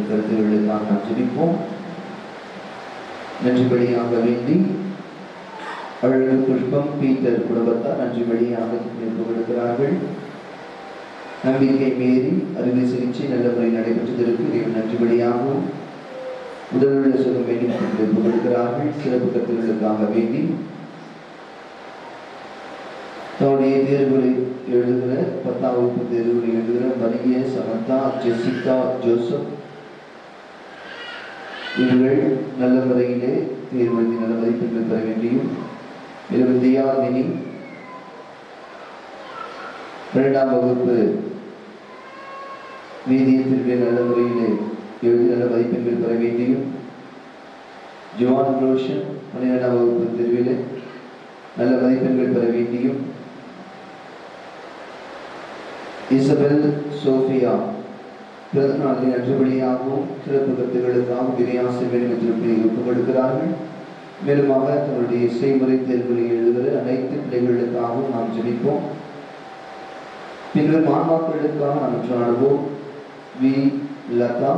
கருத்துகளுக்காக நாம் ஜெபிப்போம். நன்றி வழியாக வேண்டி அழகு புஷ்பம் பீட்டர் குடும்பத்தார் நன்றி வழியாக கொடுக்கிறார்கள். நம்பிக்கை மீறி அறுவை சிகிச்சை நல்ல முறை நடைபெற்றதற்கு இறைவன் நன்றி வழியாகவும் உடலுள்ள சுகம் வேண்டி கொடுக்கிறார்கள். சிறப்பு கருத்துகளுக்காக வேண்டி தன்னுடைய தேர்வுகளை எழுதுகிற 10ஆம் வகுப்பு தேர்வுகளை எழுதுகிற மரிய, சமந்தா, ஜெசிகா, ஜோசப் இவர்கள் நல்ல முறையிலே தேர்வு எழுதி நல்ல மதிப்பெண்கள் பெற வேண்டியும், வித்யா தினி 2ஆம் வகுப்பு வேதியியத்திற்கு நல்ல முறையிலே எழுதி நல்ல மதிப்பெண்கள் பெற வேண்டியும், ஜுவான் ரோஷன் 12ஆம் வகுப்பு தேர்விலே நல்ல மதிப்பெண்கள் பெற வேண்டியும், இசபெல் சோஃபியா பிறந்த நாளில் நன்றிபடியாகவும் சிறப்பு கருத்துகளுக்காகவும் வினையாசை வேண்டுமென்று ஒப்புக் கொடுக்கிறார்கள். மேலுமாக தன்னுடைய செய்முறை தேர்வுகளை எழுதுகிற அனைத்து பிள்ளைகளுக்காகவும் நாம் ஜெபிப்போம். பின்னர் மாணவர்களுக்காக நாம் மன்றாடுவோம். வி லதா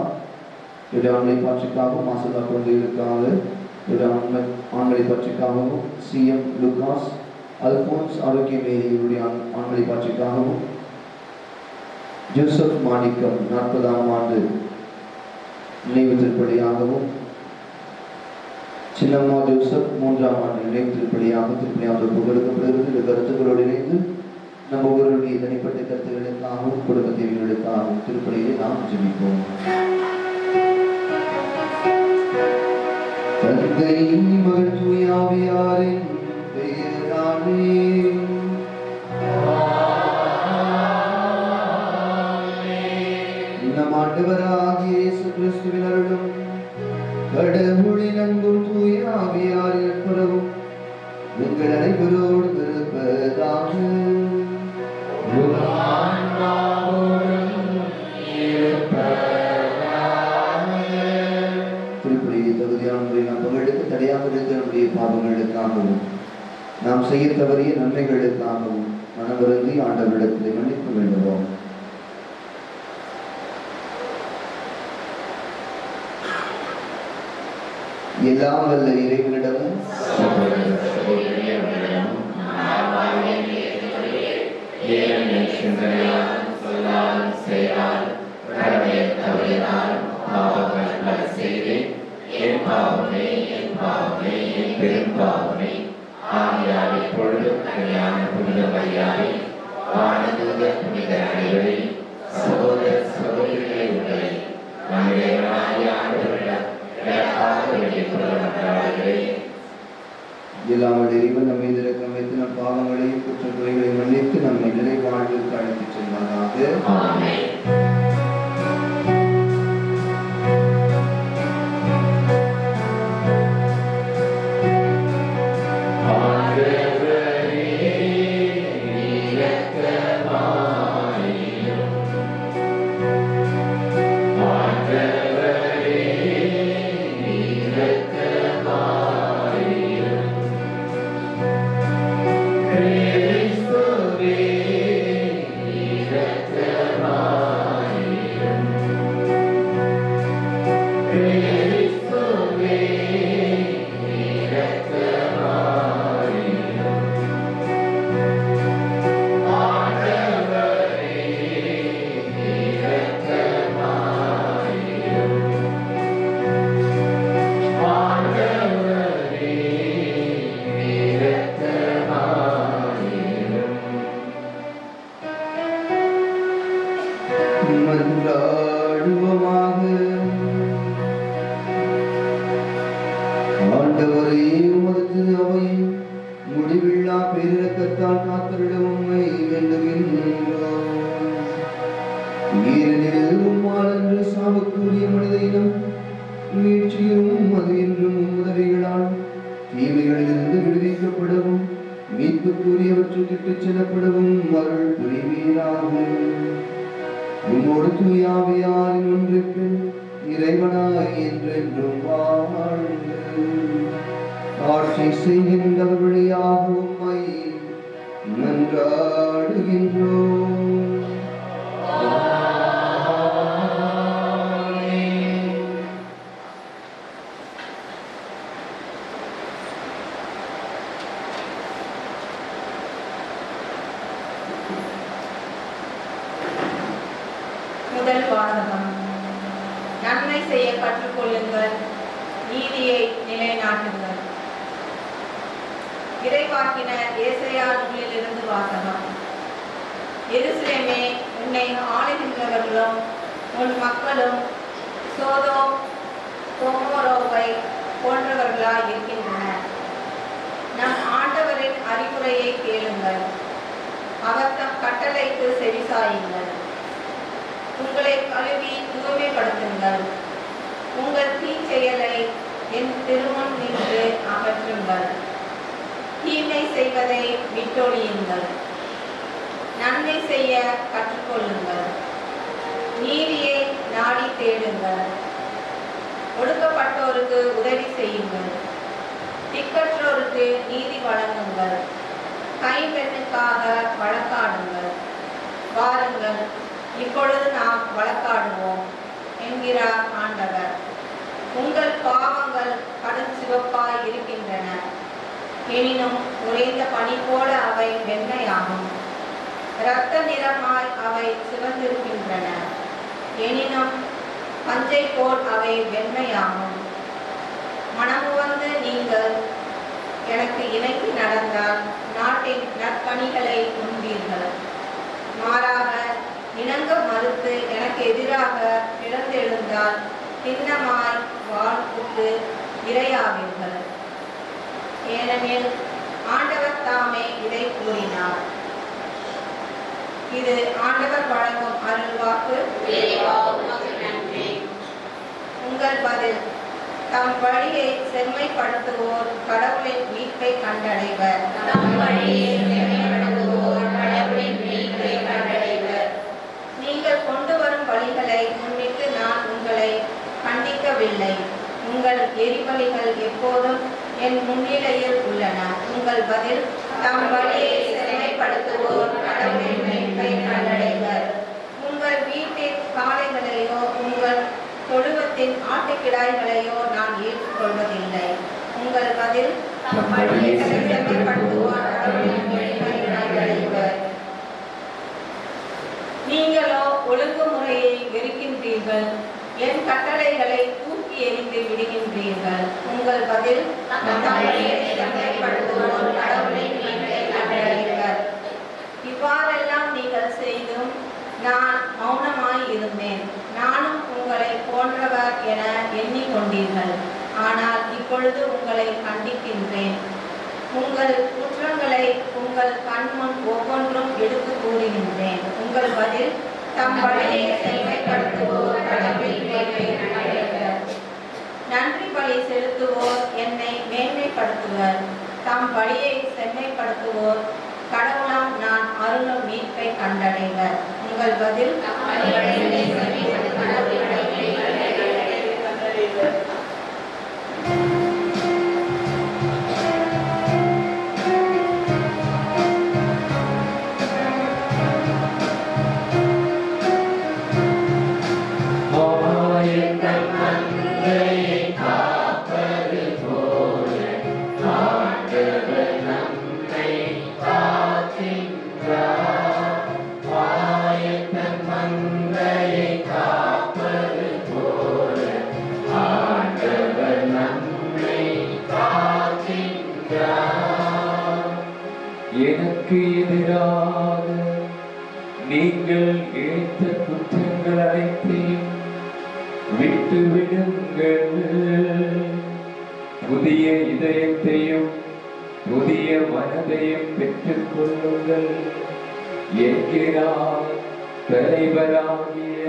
ஆண்களை பற்றிக்காகவும், மாசதா குழந்தைகளுக்காக ஆண்களை பற்றிக்காகவும், CM லுகாஸ், அல்போன்ஸ் ஆரோக்கியமேரியுடைய ஆண்களை பற்றிக்காகவும், ஜோசப் மாணிக்கம் 40ஆம் ஆண்டு நினைவு திருப்படியாகவும், சின்னம்மா ஜோசப் 3ஆம் ஆண்டு நினைவு திருப்படியாக திருப்பணியாக புகழ்க்கப்படுகிறது. இந்த கருத்துக்களோடு இணைந்து நம்ம ஒவ்வொருடைய தனிப்பட்ட கருத்துக்களுக்காகவும் குடும்ப தேவைகளுக்காகவும் திருப்பணியை நாம் ஜெபிப்போம். தந்தை மகன் தூய ஆவியாரின் பெயராலே ஆண்டவராகிய இயேசு கிறிஸ்துவின் அருளும் கடவுளின் அன்பும் தூய ஆவியாரின் நட்புறவும் எங்கள் அனைவரோடு இருப்பதாக. திருப்பதியை தகுதியான முறையில் நாம் பங்கெடுக்க தடையாக இருந்த நம்முடைய பாவங்களுக்காகவும் நாம் செய்ய தவறிய நன்மைகளுக்காகவும் மனவருந்தி ஆண்டவரிடத்தில் மன்னிக்க வேண்டுவோம். எல்லாம் வல்ல இறைவனிடமும் இல்லாமல் இறைவன் நம்மை இரக்கம் வைத்து நம் பாவங்களையும் குற்றங்களை மன்னித்து நம்மை நிறைவாழ்வுக்கு அழைத்துச் செல்வாராக. Christus, ஆண்டவரே, உமது திரு அவையை முடிவில்லா பேரிரக்கத்தால் காத்திட உம்மை வேண்டுகின்றோம். ஏனெனில் உம்மால் அன்று சாவுக்குரிய மனித இனம் மீட்சியும் அது என்றும் உதவிகளால் தீமைகளிலிருந்து விடுவிக்கப்படவும் மீட்புக்குரியவற்றுக்கு இட்டுச் செல்லப்படவும் அருள் புரிவீராக. உம்மோடு தூயாவியாரின் ஒன்றுக்கு இறைவனாய் என்றென்றும் வாழ்ந்து ஆட்சி செய்கின்றவர் வழியாக உம்மை மன்றாடுகின்றோம். முதல் வாசகம். நன்மை செய்ய கற்றுக்கொள்ளுங்கள், நீதியை நிலைநாட்டுங்கள். இறைவாக்கினர் ஏசாயா நூலிலிருந்து வாசகம். எருசலேமே, உன்னை ஆளுகின்றவர்களும் உன் மக்களும் சோதோம் கொமோரோவை போன்றவர்களாய் இருக்கின்றனர். நம் ஆண்டவரின் அறிவுரையை கேளுங்கள், அவர் தம் கட்டளைக்கு செவிசாயுங்கள். உங்களை கழுவி தூய்மைப்படுத்துங்கள், உங்கள் தீச்செயலை என் திருமுன் நின்று அகற்றுங்கள். தீமை செய்வதை விட்டொழியுங்கள், நன்மை செய்ய கற்றுக்கொள்ளுங்கள், நீதியை நாடி தேடுங்கள். ஒடுக்கப்பட்டோருக்கு உதவி செய்யுங்கள், திக்கற்றோருக்கு நீதி வழங்குங்கள். கைம்பெண்ணுக்காக வழக்காடுங்கள். வாருங்கள், இப்பொழுது நாம் வழக்காடுவோம் என்கிறார் ஆண்டவர். உங்கள் பாவங்கள் கடும் சிவப்பாய் இருக்கின்றன, எனினும் உறைந்த பனி போல அவை வெண்மையாகும். இரத்த நிறமாய் அவை சிவந்திருக்கின்றன, எனினும் பஞ்சை போல் அவை வெண்மையாகும். மனமுவந்து நீங்கள் எனக்கு இணங்கி நடந்தால் நாட்டின் நற்பணிகளை உண்பீர்கள். மாறாக இணங்க மறுத்து எனக்கு எதிராக பிறந்தெழுந்தால் திண்ணமாய் வாழ்வுக்கு இரையாவீர்கள். ஏனெனில் ஆண்டவர் தாமே இதை கூறினார். இது ஆண்டவர் வழங்கும் அருள்வாக்கு. உங்கள் பதில். தம் வழியை செம்மைப்படுத்துவோர் கடவுளின் மீட்பை கண்டடைவர். நீங்கள் கொண்டு வரும் வழிகளை முன்னிட்டு நான் உங்களை கண்டிக்கவில்லை. உங்கள் எரிபலிகள் எப்போதும் என் முன்னிலையில் உள்ளன. உங்கள் பதில். தம் வழியை செம்மைப்படுத்துவோர் கடவுளின் மீட்பை கண்டடைவர். உங்கள் வீட்டின் காளைகளையோ உங்கள் தொழுவத்தின் ஆட்டுக்கிடாய்களையோ நான் ஏற்றுக்கொள்வதில்லை. உங்கள் பதில். தம் வழியை செம்மைப்படுத்துவோர் கடவுளின் மீட்பை கண்டடைவர். நீங்களோ ஒழுங்குமுறையை வெறுக்கின்றீர்கள், என் கட்டளைகளை தூக்கி எறிந்து விடுகின்றீர்கள். உங்கள் பதில். இவ்வாறெல்லாம் நீங்கள் செய்தும் நான் மௌனமாய் இருந்தேன். நானும் உங்களை போன்றவர் என எண்ணிக்கொண்டீர்கள். ஆனால் இப்பொழுது உங்களை கண்டிக்கின்றேன். உங்கள் குற்றங்களை உங்கள் கண்முன் ஒவ்வொன்றும் எடுத்து கூறுகின்றேன். உங்கள் பதில். தம் வழியை செம்மைப்படுத்துவோர் கடவுளின் மீட்பை கண்டடைவர். நன்றி பலி செலுத்துவோர் என்னை மேன்மைப்படுத்துவர். தம் வழியை செம்மைப்படுத்துவோர் கடவுளாம் நான் அருளும் மீட்பை கண்டடைவர். உங்கள் பதில். எனக்கு எதிராக நீங்கள் இழைத்த குற்றங்கள் அனைத்தையும் விட்டுவிடுங்கள். புதிய இதயத்தையும் புதிய மனதையும் பெற்றுக் கொள்ளுங்கள் என்கிறார் தலைவராகிய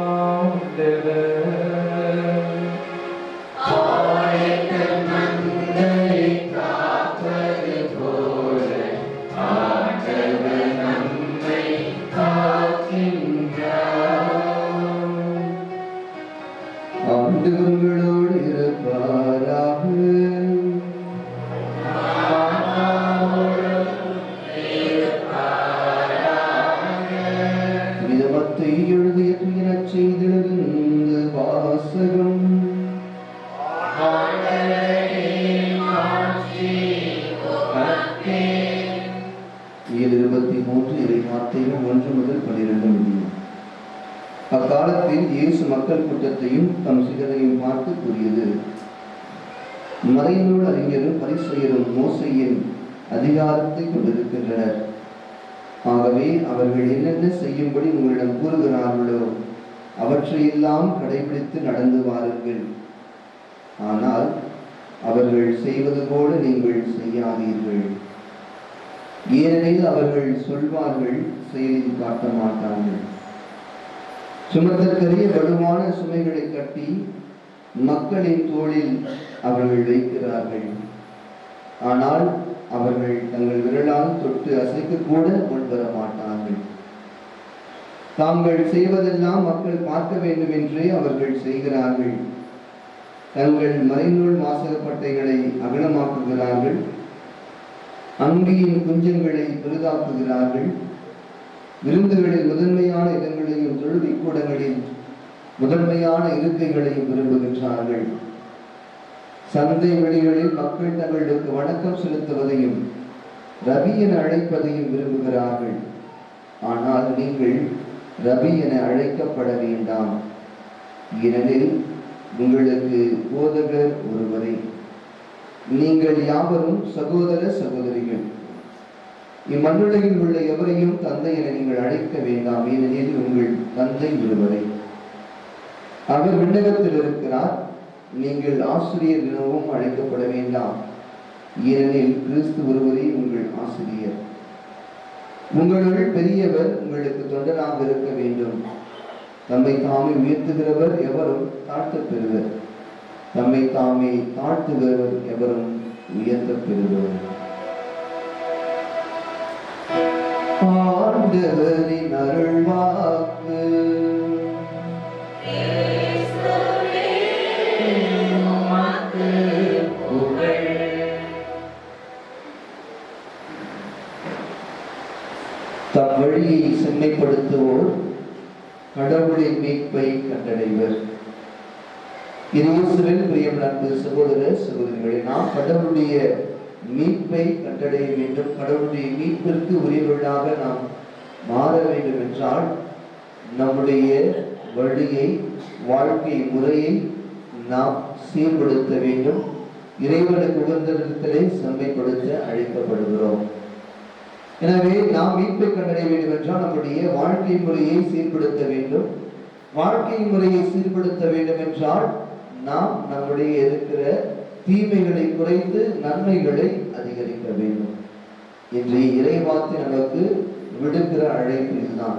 ஆண்டவர். ஆண்டவர்களோடு இருப்பாராக. புனிதமத்தை எழுதிய துயரச் செய்திலிருந்து வாசகம். இயல் 23 இறைவார்த்தைகள் 1 முதல் 12 முடியும். அக்காலத்தில் இயேசு மக்கள் கூட்டத்தையும் தம் சீடரையும் பார்த்து கூறியது, மறைநூல் அறிஞரும் பரிசேயரும் மோசேயின் அதிகாரத்தை கொண்டிருக்கின்றனர். ஆகவே அவர்கள் என்னென்ன செய்யும்படி உங்களிடம் கூறுகிறார்களோ அவற்றையெல்லாம் கடைபிடித்து நடந்து வாருங்கள். ஆனால் அவர்கள் செய்வது போல நீங்கள் செய்யாதீர்கள். ஏனெனில் அவர்கள் சொல்வார்கள், செயலில் காட்ட மாட்டார்கள். சுமத்தற்கரிய வலுவான சுமைகளை கட்டி மக்களின் தோளில் அவர்கள் வைக்கிறார்கள். ஆனால் அவர்கள் தங்கள் விரலால் தொட்டு அசைக்க கூட முன்வர மாட்டார்கள். தாங்கள் செய்வதெல்லாம் மக்கள் பார்க்க வேண்டும் என்றே அவர்கள் செய்கிறார்கள். தங்கள் மறைநூல் வாசகப்பட்டைகளை அகலமாக்குகிறார்கள். அங்கியின் குஞ்சங்களை பெரிதாக்குகிறார்கள். விருந்துகளில் முதன்மையான இடங்களையும் தொழுகை கூடங்களில் முதன்மையான இருக்கைகளையும் விரும்புகின்றார்கள். சந்தை வெளிகளில் மக்கள் தங்களுக்கு வணக்கம் செலுத்துவதையும் ரபி என அழைப்பதையும் விரும்புகிறார்கள். ஆனால் நீங்கள் ரபி என அழைக்கப்பட வேண்டாம், ஏனெனில் உங்களுக்கு போதகர் ஒருவரே. நீங்கள் யாவரும் சகோதர சகோதரிகள். இம்மண்ணுலகில் உள்ள எவரையும் தந்தை என நீங்கள் அழைக்க வேண்டாம், ஏனெனில் உங்கள் தந்தை ஒருவரே. அவர் விண்ணகத்தில் இருக்கிறார். நீங்கள் ஆசிரியர் எனவும் அழைக்கப்பட வேண்டாம், ஏனெனில் கிறிஸ்து ஒருவரே உங்கள் ஆசிரியர். உங்களுள் பெரியவர் உங்களுக்கு தொண்டராக இருக்க வேண்டும். தம்மை தாமே உயர்த்துகிறவர் எவரும் தாழ்த்தப் பெறுவர், தம்மை தாமே தாழ்த்துகிறவர் எவரும் உயர்த்தப் பெறுவர். ஆண்டவரின் அருள்வாக்கு. தம் வழியை செம்மைப்படுத்துவோர் கடவுளின் மீட்பை கண்டடைவர். இயேசுவில் பிரியம் நண்பு சகோதர சகோதரிகளே, நாம் கடவுளுடைய மீட்பை கண்டடைய வேண்டும். கடவுளுடைய மீட்பிற்கு உரியவர்களாக நாம் மாற வேண்டும் என்றால் நம்முடைய வழியை, வாழ்க்கை முறையை நாம் சீர்படுத்த வேண்டும். இறைவனுக்கு உகந்தத்திலே செம்மைப்படுத்த அழைக்கப்படுகிறோம். எனவே நாம் மீட்பை கண்டடைய வேண்டும் என்றால் நம்முடைய வாழ்க்கை முறையை சீர்படுத்த வேண்டும். வாழ்க்கை முறையை சீர்படுத்த வேண்டும் என்றால் நாம் நம்முடைய இருக்கிற தீமைகளை குறைத்து நன்மைகளை அதிகரிக்க வேண்டும். இன்றைய இறைவார்த்தை நமக்கு விடுக்கிற அழைப்பு இதுதான்.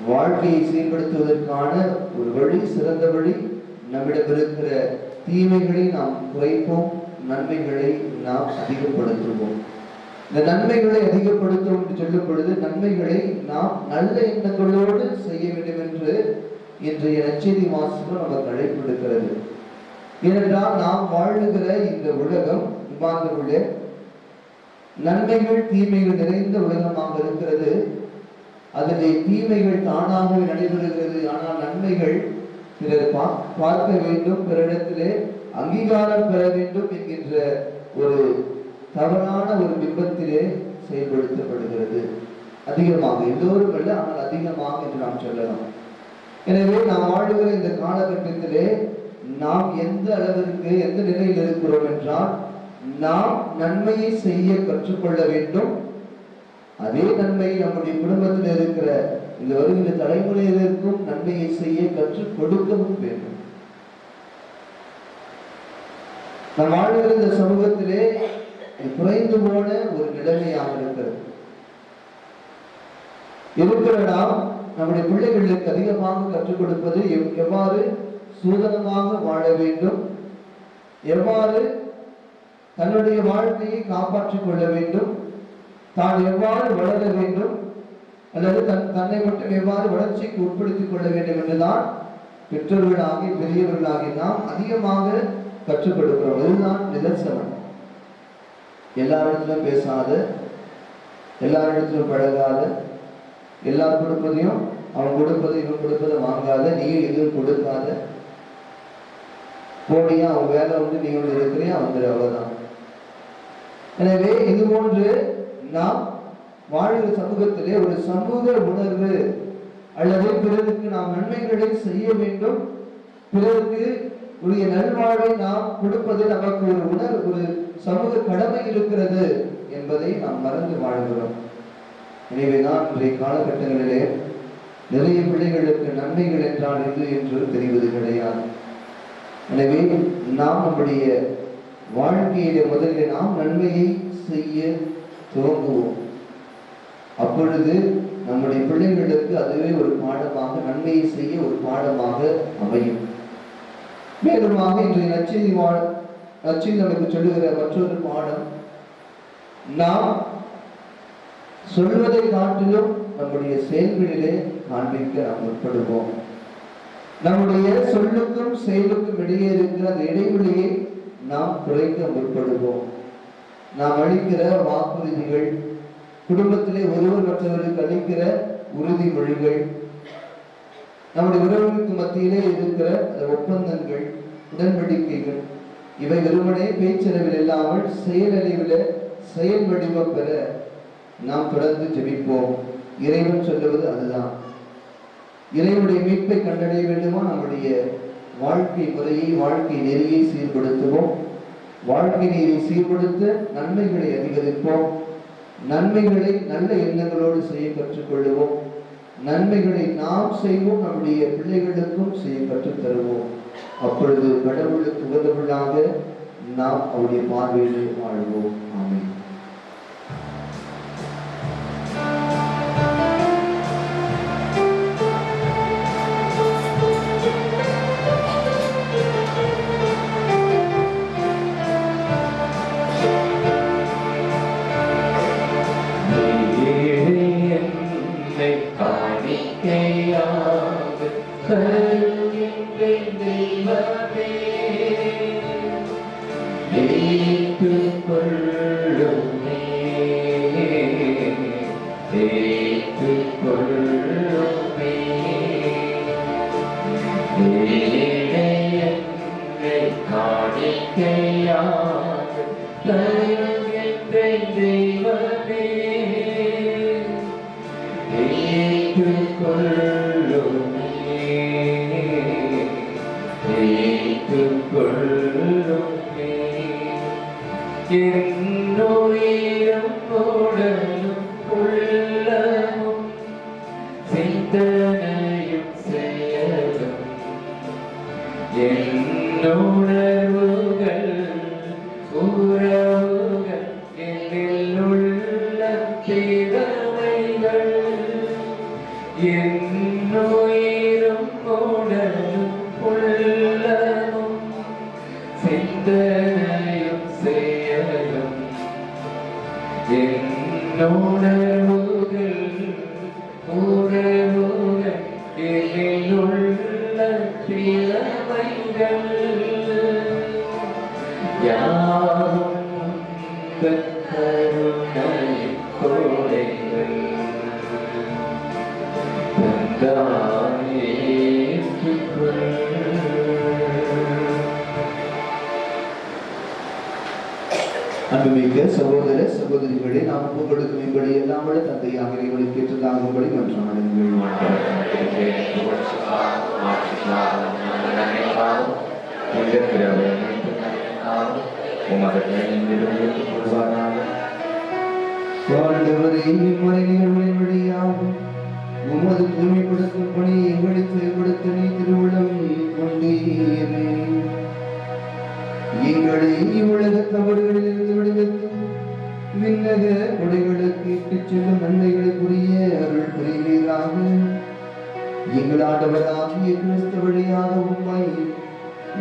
வாழ்க்கையை சீர்படுத்துவதற்கான ஒரு வழி, சிறந்த வழி, நம்மிடம் இருக்கிற தீமைகளை நாம் குறைப்போம், நன்மைகளை நாம் அதிகப்படுத்துவோம். இந்த நன்மைகளை அதிகப்படுத்தும் என்று சொல்லும் பொழுது நன்மைகளை நாம் நல்ல எண்ணங்களோடு செய்ய வேண்டும் என்று இன்றைய நற்செய்தி வாசகம் நமக்கு அழைப்பு விடுக்கிறது. ஏனென்றால் நாம் வாழுகிற இந்த உலகம் இவ்வாறு நன்மைகள் தீமைகள் நிறைந்த உலகமாக இருக்கிறது. அதிலே தீமைகள் தானாகவே நடைபெறுகிறது. ஆனால் நன்மைகள் பிறர் பார்க்க வேண்டும், பிறரிடத்திலே அங்கீகாரம் பெற வேண்டும் என்கின்ற ஒரு தவறான ஒரு பிம்பத்திலே செயல்படுத்தப்படுகிறது. அதிகமாக, எல்லோரும் அல்ல, ஆனால் அதிகமாக என்று நாம் சொல்லலாம். எனவே நாம் வாழுகிற இந்த காலகட்டத்திலே நாம் எந்த அளவிற்கு, எந்த நிலையில் இருக்கிறோம் என்றால் நாம் நன்மையை செய்ய கற்றுக்கொள்ள வேண்டும். அதே நன்மையை நம்முடைய குடும்பத்தில் இருக்கிற இந்த வருகிற தலைமுறையினருக்கும் நன்மையை செய்ய கற்றுக் கொடுக்கவும் வேண்டும். நாம் வாழ்கிற இந்த சமூகத்திலே குறைந்து போன ஒரு நிலைமையாக இருக்கிறது. இருக்கிற நாம் நம்முடைய பிள்ளைகளுக்கு அதிகமாக கற்றுக் கொடுப்பது எவ்வாறு சூதனமாக வாழ வேண்டும், எவ்வாறு தன்னுடைய வாழ்க்கையை காப்பாற்றிக் கொள்ள வேண்டும், தான் எவ்வாறு வளர வேண்டும், அல்லது தன்னை மட்டும் எவ்வாறு வளர்ச்சிக்கு உட்படுத்திக் கொள்ள வேண்டும் என்றுதான் பெற்றோர்களாகி பெரியவர்களாகி நாம் அதிகமாக கற்றுக் கொடுக்கிறோம். இதுதான் நிதர்சனம். எல்லாரிடத்திலும் பேசாத, எல்லாரிடத்திலும் பழகாத, எல்லார் கொடுப்பதையும் அவன் கொடுப்பதை இவன் கொடுப்பதை வாங்காத, நீயும் எதுவும் கொடுக்காத, போனியா அவன் வேலை வந்து நீ ஒன்று இருக்கிறியா வந்துடு, அவ்வளவுதான். எனவே இது போன்று நாம் வாழ்கிற சமூகத்திலே ஒரு சமூக உணர்வு அல்லது பிறருக்கு நாம் நன்மைகளை செய்ய வேண்டும், பிறருக்கு உரிய நல்வாழ்வை நாம் கொடுப்பது நமக்கு ஒரு உணர்வு, ஒரு சமூக கடமை இருக்கிறது என்பதை நாம் மறந்து வாழ்கிறோம். எனவேதான் இன்றைய காலகட்டங்களிலே நிறைய பிள்ளைகளுக்கு நன்மைகள் என்றால் எது என்று தெரிவது கிடையாது. எனவே நாம் நம்முடைய வாழ்க்கையிலே முதலில் நாம் நன்மையை செய்ய துவங்குவோம். அப்பொழுது நம்முடைய பிள்ளைகளுக்கு அதுவே ஒரு பாடமாக, நன்மையை செய்ய ஒரு பாடமாக அமையும். மேலுமாக இன்றைய நற்செய்தி நமக்கு சொல்லுகிற மற்றொரு பாடம், நாம் சொல்வதை காட்டிலும் நம்முடைய செயல்களிலே காண்பிக்க நாம் முற்படுவோம். நம்முடைய சொல்லுக்கும் செயலுக்கும் இடையே இருக்கிற அந்த இடைவெளியை நாம் குறைக்க முற்படுவோம். நாம் அளிக்கிற வாக்குறுதிகள், குடும்பத்திலே ஒருவர் மற்றவருக்கு அளிக்கிற உறுதிமொழிகள், நம்முடைய உறவுகளுக்கு மத்தியிலே இருக்கிற ஒப்பந்தங்கள், உடன்படிக்கைகள், இவை வெறுமனே பேச்சளவில் இல்லாமல் செயலளவில் செயல் வடிவம் பெற நாம் தொடர்ந்து ஜெபிப்போம். இறைவன் சொல்லுவது அதுதான். இறைவனுடைய மீட்பை கண்டடைய வேண்டுமா, நம்முடைய வாழ்க்கை முறையை, வாழ்க்கை நெறியை சீர்படுத்துவோம். வாழ்க்கை நெறியை சீர்படுத்த நன்மைகளை அதிகரிப்போம். நன்மைகளை நல்ல எண்ணங்களோடு செய்ய கற்றுக்கொள்ளுவோம். நன்மைகளை நாம் செய்வோம், நம்முடைய பிள்ளைகளுக்கும் செய்ய கற்றுத் தருவோம். அப்பொழுது கடவுளுக்கு உகந்தவர்களாக நாம் அவருடைய பார்வையிலே வாழ்வோம். ஆமென். அன்புமிக்க சகோதர சகோதரிகளே, நாம் உங்களுக்கு எங்களை எல்லாம் விட தந்தையாக இறைவனுக்கு ஏற்றதாகும்படி மன்றாடுங்கள். ஆண்டவரே, இம்முறை நிகழ்வின் வழியாகும் உமது தூய்மைப்படுத்தும் பணியை எங்களை செயல்படுத்த நீ திருவுளம் கொண்டீரே. எங்களை உலக தவறுகளிலிருந்து விடுவித்து விண்ணக கொடைகளுக்கு இட்டுச் செல்லும் நன்மைகளை புரிய அருள் புரிவீராக. எங்கள் ஆண்டவராகிய கிறிஸ்து வழியாக உம்மை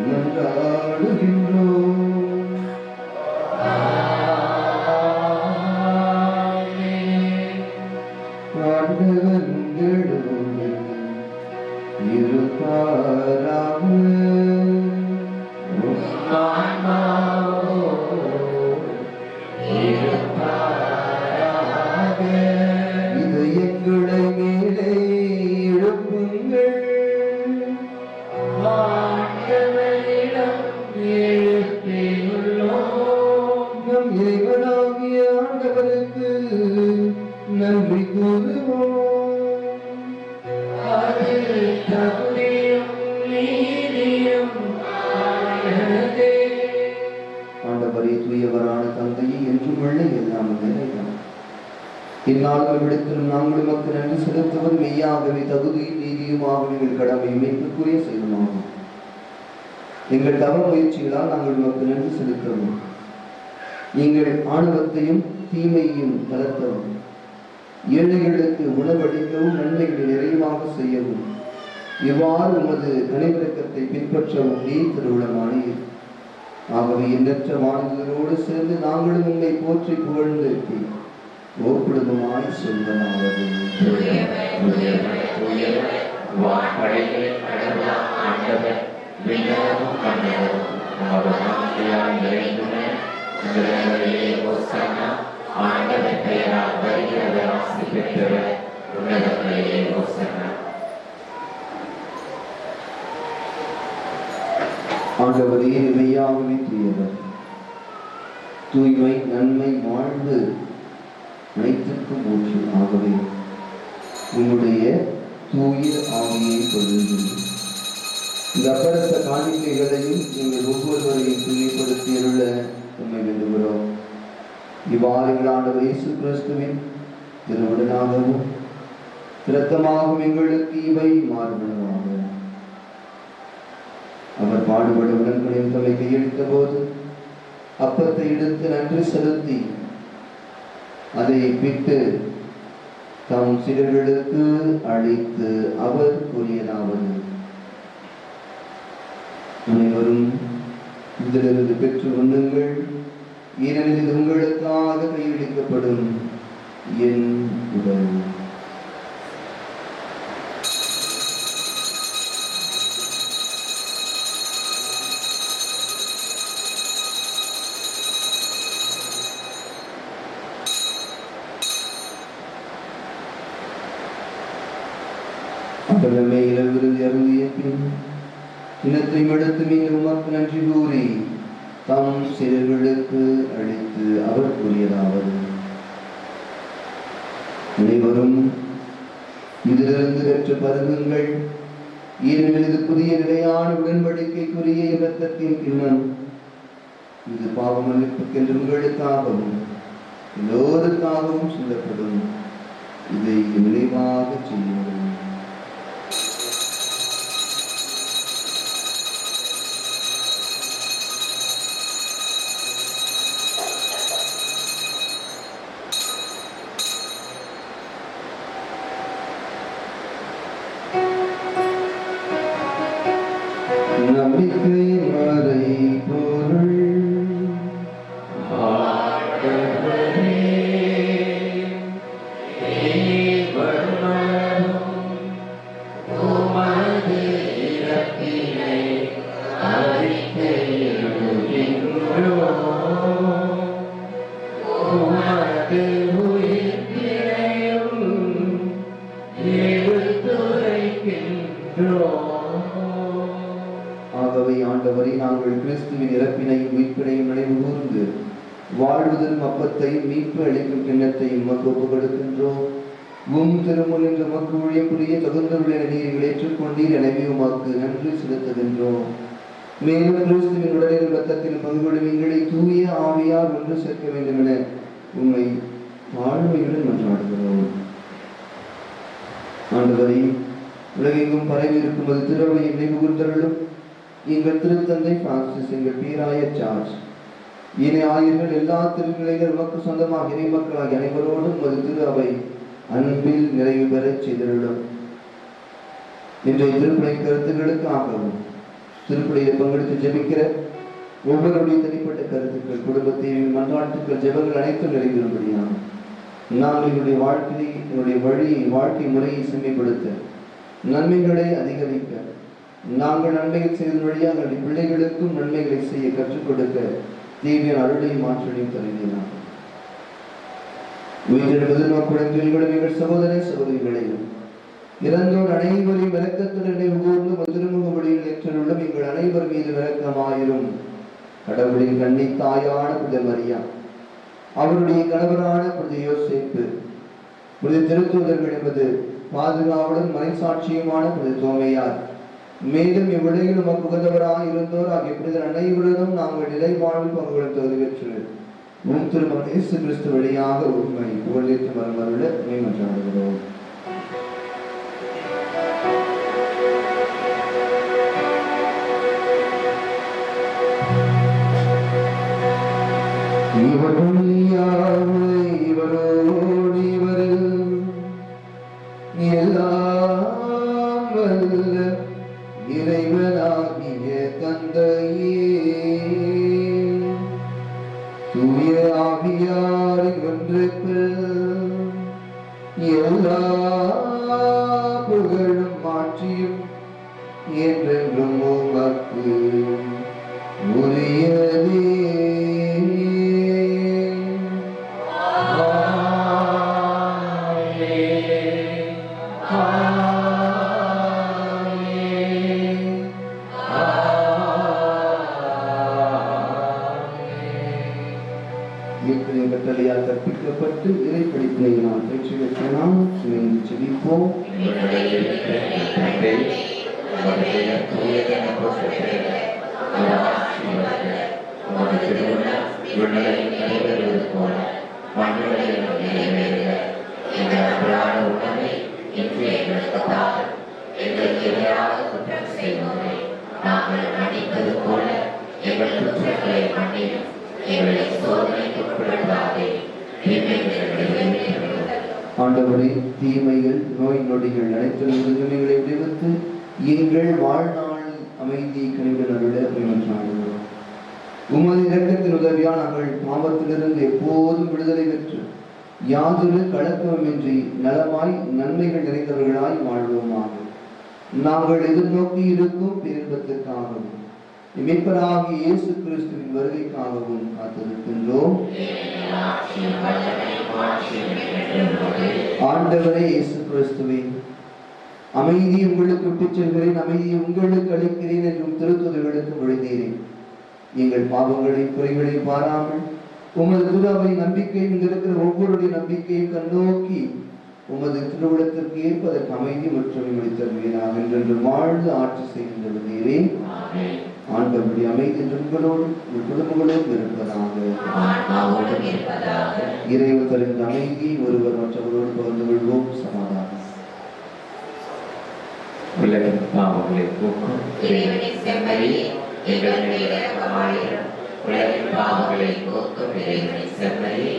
மன்றாடுகின்றோம். ஆண்டவர் உங்களோடு இருப்பாராக. இதயங்களை மேலே எழுப்புங்கள். நம் இறைவனாகிய ஆண்டவருக்கு நன்றி கூறுவோம். ஆண்டவரே, தூயவரான தந்தையை என்றும் உள்ள எல்லாம் நிறைவாம். இந்நாள்கள் விடுத்திலும் நாங்கள் மக்கள் நன்றி செலுத்துவது மெய்யாகவே தகுதியும் நீதியுமாக எங்கள் கடமை மீட்புக்குரிய செயலுமாகும். எங்கள் தவ முயற்சிகளால் நாங்கள் மக்கள் நன்றி செலுத்தவும், நீங்கள் ஆணவத்தையும் தீமையையும் தளர்த்தவும், ஏழைகளுக்கு உணவளிக்கவும் நன்மைகளை நிறைவாக செய்யவும், இவ்வாறு உமது கனிவிரக்கத்தை பின்பற்றவும் நீ திருவுளமானீர். ஆகவே எண்ணற்ற வானங்களோடு சேர்ந்து நாங்களும் உண்மை போற்றி புகழ்ந்து ஓக்குடுமாய் சொல்வனாவது. ஆண்டவரே, மெய்யாகவே தூயவர், தூய்மை, நன்மை, வாழ்வு அனைத்திற்கும் ஊற்று. ஆகவே உங்களுடைய தூய ஆவியை பொழுது இந்த அப்பரச காணிக்கைகளையும் நீங்கள் ஒவ்வொருவரையும் தூய்மைப்படுத்தியுள்ள உண்மை வேண்டுகிறோம். இவ்வாறு ஆண்டவர் இயேசு கிறிஸ்துவின் திருவுடனாகவும் இரத்தமாகவும் எங்களுக்கு இவை மாறுபடுவாங்க. அவர் பாடுபட உடன்கொடையும் தம்மை கையெழுத்த போது அப்பத்தை எடுத்து நன்றி செலுத்தி அதை விட்டு தம் சீடர்களுக்கு அளித்து அவர் கூறியதாவது: அனைவரும் இதிலிருந்து பெற்று உண்ணுங்கள், ஏனெனில் இது உங்களுக்காக கையளிக்கப்படும் என் உடல். விருதி அருந்திய பின் இனத்தை எடுத்து மீண்டும் உமக்கு நன்றி கூறி தம் சிலர்களுக்கு அளித்து அவர் கூறியதாவது: அனைவரும் இதிலிருந்து பெற்று பருகுங்கள், ஏனெனில் இது புதிய நிலையான உடன்படிக்கைக்குரிய இரத்தத்தின் கிண்ணம். இது பாவமன்னிப்புக்கென்று உங்களுக்காகவும் எல்லோருக்காகவும் சொல்லப்படும். இதை நினைவாக செய்யுங்கள். நம்பிக்கை மறை பொருள் ஆகவே ஆண்டவரை, நாங்கள் கிறிஸ்துவின் இறப்பினையும் மீட்பினையும் நினைவு கூர்ந்து வாழ்வதன் அப்பத்தையும் மீட்பு அளிக்கும் கிண்ணத்தையும் உமக்கு ஒப்புக் கொடுக்கின்றோம். திருமுன் என்று உமக்கு ஊழியம் புரிய தகுந்தவர்களை நீர்கள் ஏற்றுக்கொண்டீர். எனவே உமக்கு நன்றி செலுத்துகின்றோம். மேலும் கிறிஸ்துவின் உடலின் இரத்தத்தில் பங்குகொள்ளும் எங்களை தூய ஆவியால் ஒன்று சேர்க்க வேண்டும் என உண்மை வாழ்மையுடன் மன்றாடுகிறோம். ஆண்டவரை, உலகெங்கும் பரவி இருக்கும் அது திருவை நினைவு கூர்ந்தருளும். எங்கள் திருத்தந்தை பிரான்சிஸ், எங்கள் பேராயர் ஜார்ஜ், இனி ஆயர்கள், எல்லா திருநிலைகள் உமக்கு சொந்தமாக இறைமக்களாகிய அனைவரோடும் ஒரு திரு அவை அன்பில் நிறைவு பெறச் செய்திருளும். இன்றைய திருப்படை கருத்துக்களுக்காகவும் திருப்படையில் பங்கெடுத்து ஜெபிக்கிற ஒவ்வொருடைய தனிப்பட்ட கருத்துக்கள், குடும்பத்தை மன்றாட்டுக்கள், ஜெபங்கள் அனைத்தும் நிறைவேறும்படியாக நாங்கள் எங்களுடைய வாழ்க்கையை, என்னுடைய வழியை, வாழ்க்கை முறையை செம்மைப்படுத்த, நன்மைகளை அதிகரிக்க, நாங்கள் நன்மைகள் செய்த வழியாக எங்களுடைய பிள்ளைகளுக்கும் நன்மைகளை செய்ய கற்றுக் கொடுக்க தேவையான அருளையும் ஆற்றலையும் தருகிறார். உயிரிழந்த குழந்தைகளும் எங்கள் சகோதர சகோதரிகளையும் இறந்தோர் அனைவரையும் இரக்கத்துடன் நினைவு கூர்ந்து திருமுக வழியில் ஏற்றுள்ளும் எங்கள் அனைவர் மீது இரக்கமாயிரும். கடவுளின் கன்னி தாயான புனித மரியா, அவருடைய கணவரான புனித யோசேப்பு, புனித திருத்தூதர்கள் என்பது பாதுகாவலன் மறைசாட்சியுமான புனித தோமையார், மேலும் இவ்வுலகில் நமக்கு உகந்தவராக இருந்தோர் ஆகிய புனித அனைவருடன் நாங்கள் நிலை வாழ்வில் பங்குகளும் தகுதி பெற்று உம் திருமகன் இயேசு கிறிஸ்து வழியாக உண்மை புகழேற்று மரமருள மேம்படுகிறோம். இவரோடு இவரில் எல்லாம் வல்ல இறைவனாகிய தந்தையே, தூய ஆவியாரின் ஒன்றுக்கு எல்லா புகழும் மாற்றியும் என்றென்றும் உமக்கு உரியதே. கட்டளையால் கற்பிக்கப்பட்டு இறைப்படிப்பினை நாம் பெற்று வைக்கலாம். இணைந்து ஜெபிப்போம். ஆண்டவரே, தீமைகள், நோய் நொடிகள் அனைத்தும் தீமைகளை விடுவித்து எங்கள் வாழ்நாள் அமைதி கனிவுடன் அருள நாடுகிறோம். உமது இரக்கத்தின் உதவியால் நாங்கள் பாவத்திலிருந்து எப்போதும் விடுதலை பெற்று யாதொரு கலக்கமின்றி நலமாய் நன்மைகள் நிறைந்தவர்களாய் வாழ்வோமாக. நாங்கள் எதிர்நோக்கி இருக்கும் பேரின்பத்துக்காகவும் மீட்பராகிய இயேசு கிறிஸ்துவின் வருகைக்காகவும் காத்திருக்கின்றோம். ஆண்டவரே இயேசு கிறிஸ்துவே, அமைதியை உங்களுக்கு விட்டுச் செல்கிறேன், அமைதியை உங்களுக்கு அளிக்கிறேன் என்றும் திருத்துதர்களுக்கு மொழிந்தீரேன். எங்கள் பாவங்களை குறைகளை பாராமல் உமது திருவை நம்பிக்கையும் இங்கிருக்கிற ஒவ்வொருடைய நம்பிக்கையும் கண்ணோக்கி உமது திருவிழத்திற்கு ஏற்பதற்கு அமைதி மற்றும் முடித்தருவீராக என்று வாழ்ந்து ஆட்சி செய்கின்றே. ஆண்டவருடைய அமைதி உங்களோடு உங்கள் குடும்பங்களோடு இருப்பதாக. இறைவன் தருகின்ற அமைதி ஒருவர் மற்றவர்களோடு பகிர்ந்து கொள்வோம். சமாதானம். உலகின் பாவங்களை போக்கும் இறைவனின் செம்மறியே, எங்கள் மேல் இரக்கமாயிரும். உலகின் பாவங்களை போக்கும் இறைவனின் செம்மறியே,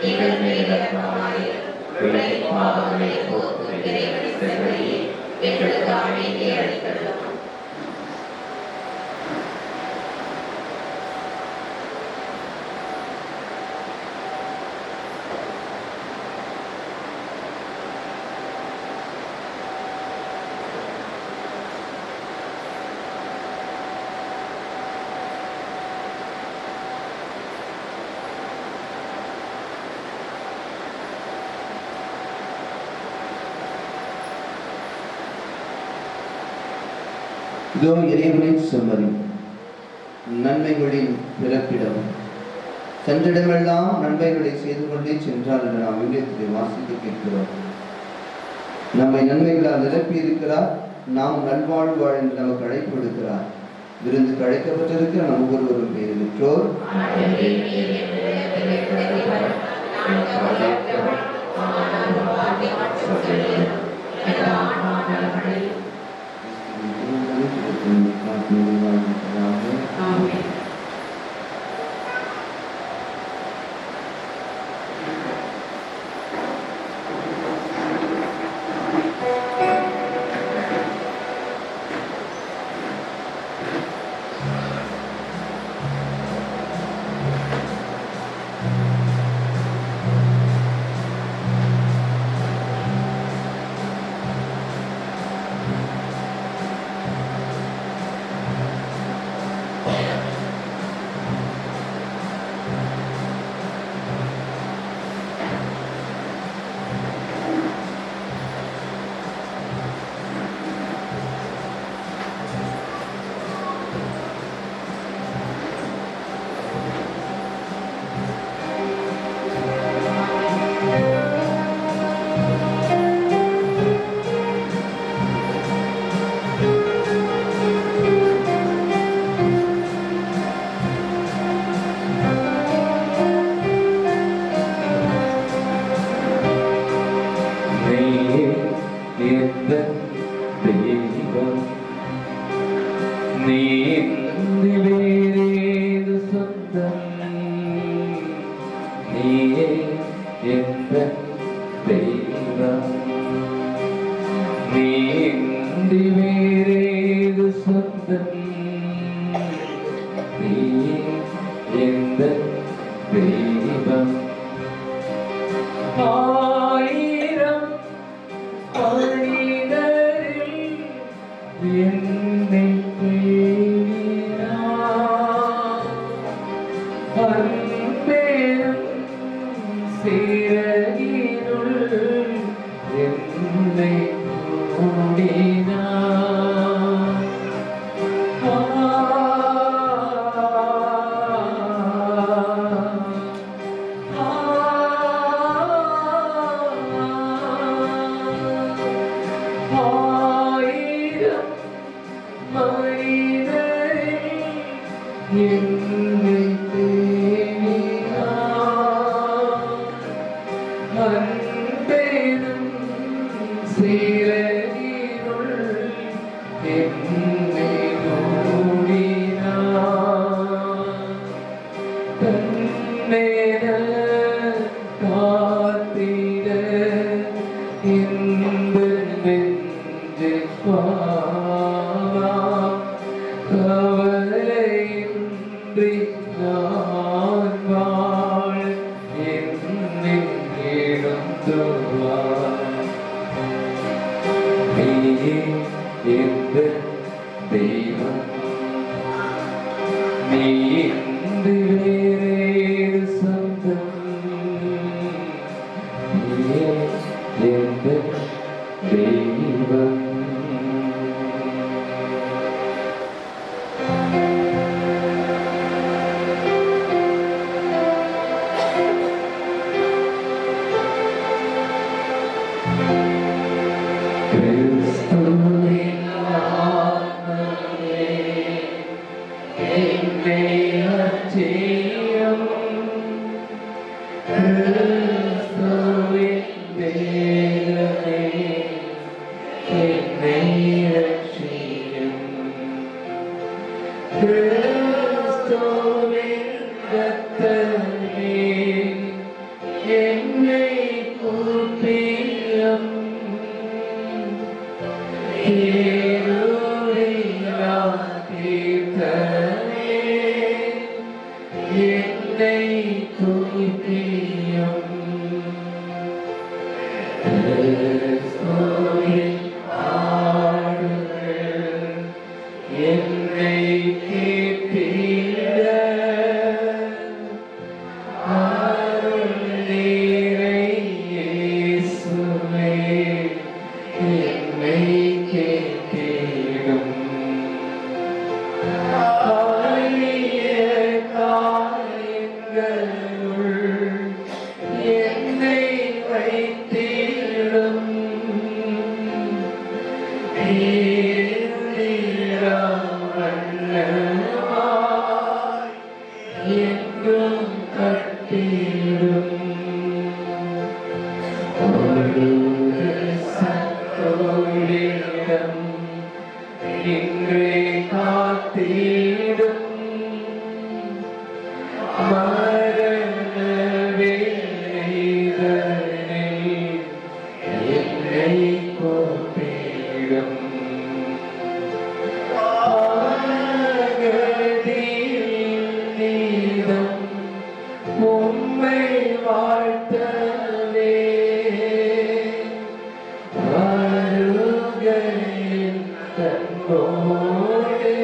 எங்கள் மேல் இரக்கமாயிரும். உலகின் பாவங்களை போக்கும் இறைவனின் செம்மறியே, எங்களுக்கு அமைதியை அளித்தருளும். இதோ இறைவனின் செம்மறி, நன்மைகளின் பிறப்பிடம், சென்றிடமெல்லாம் நன்மைகளை செய்து கொண்டே சென்றார் என்று நாம் விவிலியத்திலே வாசித்து கேட்கிறோம். நம்மை நன்மைகளால் நிரப்பி இருக்கிறார். நாம் நல்வாழ்வு வாழ என்று நமக்கு அழைப்பு விடுக்கிறார். விருந்துக்கு அழைக்கப்பட்டிருக்கிற நம் ஒவ்வொருவரும் பேர் பெற்றோர். நீயே எந்தன் தெய்வம். நீ இன்றி வேறேது சொந்தம். நீயே எந்தன் தெய்வம். ஆயிரம் மனிதரில் என்னை தேடினார். அன்பேனும் சிறகினுள் என்னை மூடினார். ஆயிரம் மனிதரில் என்னை தேடினார். அன்பேனும் சிறகினுள் என்னை மூடினார். தன்னேன காத்திட இந்த நெஞ்சில் பாவம். கவலையின்றி நான் வாழ என்னில் எழுந்துவார். நீயே எந்தன் தெய்வம். நீ இன்றி வேறேது சொந்தம். நீயே எந்தன் தெய்வம். கிறிஸ்துவின் நாமமே என்னை அச்சியம். கிறிஸ்துவின் தேவனே என்னை ரட்சியும். கிறிஸ்துவின் இரத்தமே என்னை கூப்பியும். ஏறுவில்லா தீர்த்தமே என்னை கூப்பியும். கிறிஸ்துவின் ஆடுகள் என்னை கேட்டிட. அருள் நீரை இயேசுவே என்னை கேட்டிடும். ஆழிய காயங்களுள் என்னை வைத்திடும். நீரா வண்ணமாய் எங்கும் கட்டிடும். ஒரு சத்தோடிடம் இன்றே காத்திடும். மரண வேதனையில் என்னை கூப்பிடும். ஆகதியில் நீதம் உம்மை வாழ்த்தவே. வருகையில் தன்போடு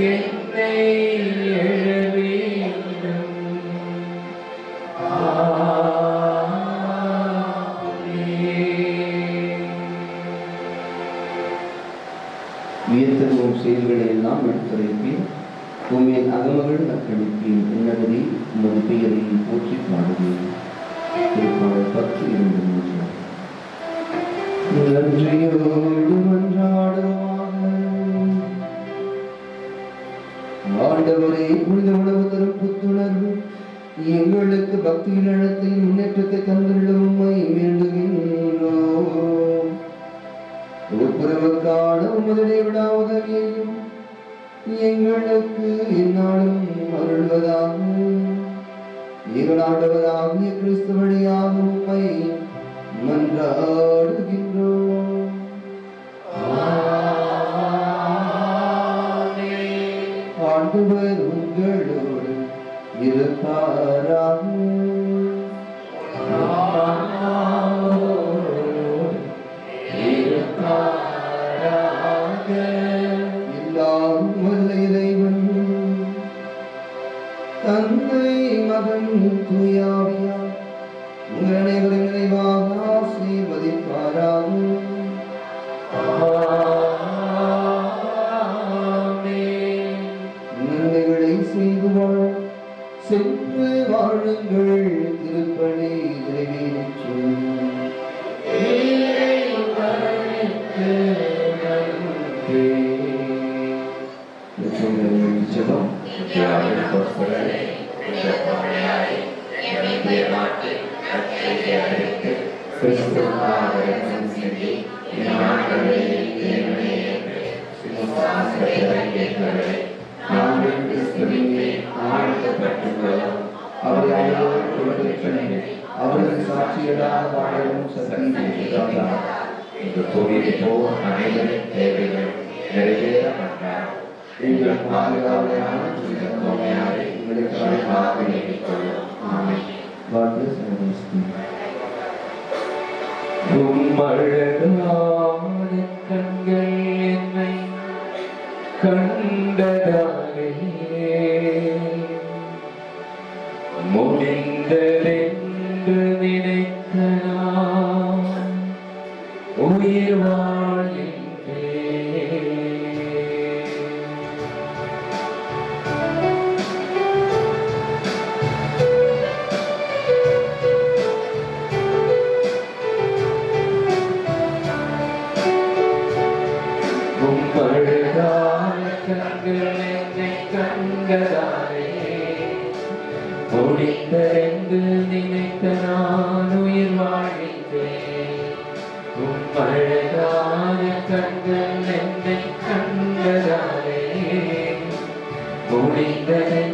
என்னை எழுவிடும். வியத்தகும் செயல்களை எல்லாம் எடுத்துரைப்பேன். உண்மையின் அகமகள் நக்களிப்பேன். என்னபடி உமது பெயரை போற்றி பாடுவேன். திருப்பாடல் 10:2-3. நன்றியோடு மன்றாடுவாங்க. ஆண்டவரே, புனித உணவு தரும் புத்துணர்வு எங்களுக்கு பக்தியின் அழத்தை முன்னேற்றத்தை தந்துள்ளவும் வேண்டுகின்றோம். ஒப்புரவுக்கான உமது விடா உதவியையும் எங்களுக்கு எந்நாளும் அருள்வதாக எங்கள் ஆண்டவராகிய கிறிஸ்து வழியாக உம்மை மன்றாடுகின்றோம். ஆண்டவர் உங்களோடு இருப்பாராக. எல்லாம் வல்ல இறைவன் தந்தை மகன் தூயாவியார் உங்கள் அனைவரும் நிறைவாக ஆசீர்வதிப்பாராக. நன்மைகளை செய்து சென்று வாழுங்கள். திருப்பணி நிறைவேற்று. ஜெபம். அவர்கள் சாட்சிகளாக வாழவும் சக்தி அனைவரின் தேவைகள் நிறைவேற மாட்டார். எங்கள் பாதுகாவலான துணையாரை உங்களுக்காக வேண்டிக் கொள்ளும். ஆமென். God bless and bless you. உம்மழகான கண்கள் என்னை கண்டதாலே முடிந்ததென்று நினைத்த நான் உயிர் வாழ்கின்றேன். உம்மழகான கண்கள் என்னை கண்டதாலே முடிந்ததென்று நினைத்த நான் உயிர் வாழ்கின்றேன். உம்மழகான கண்கள் என்னை கண்டதாலே முடிந்ததென்று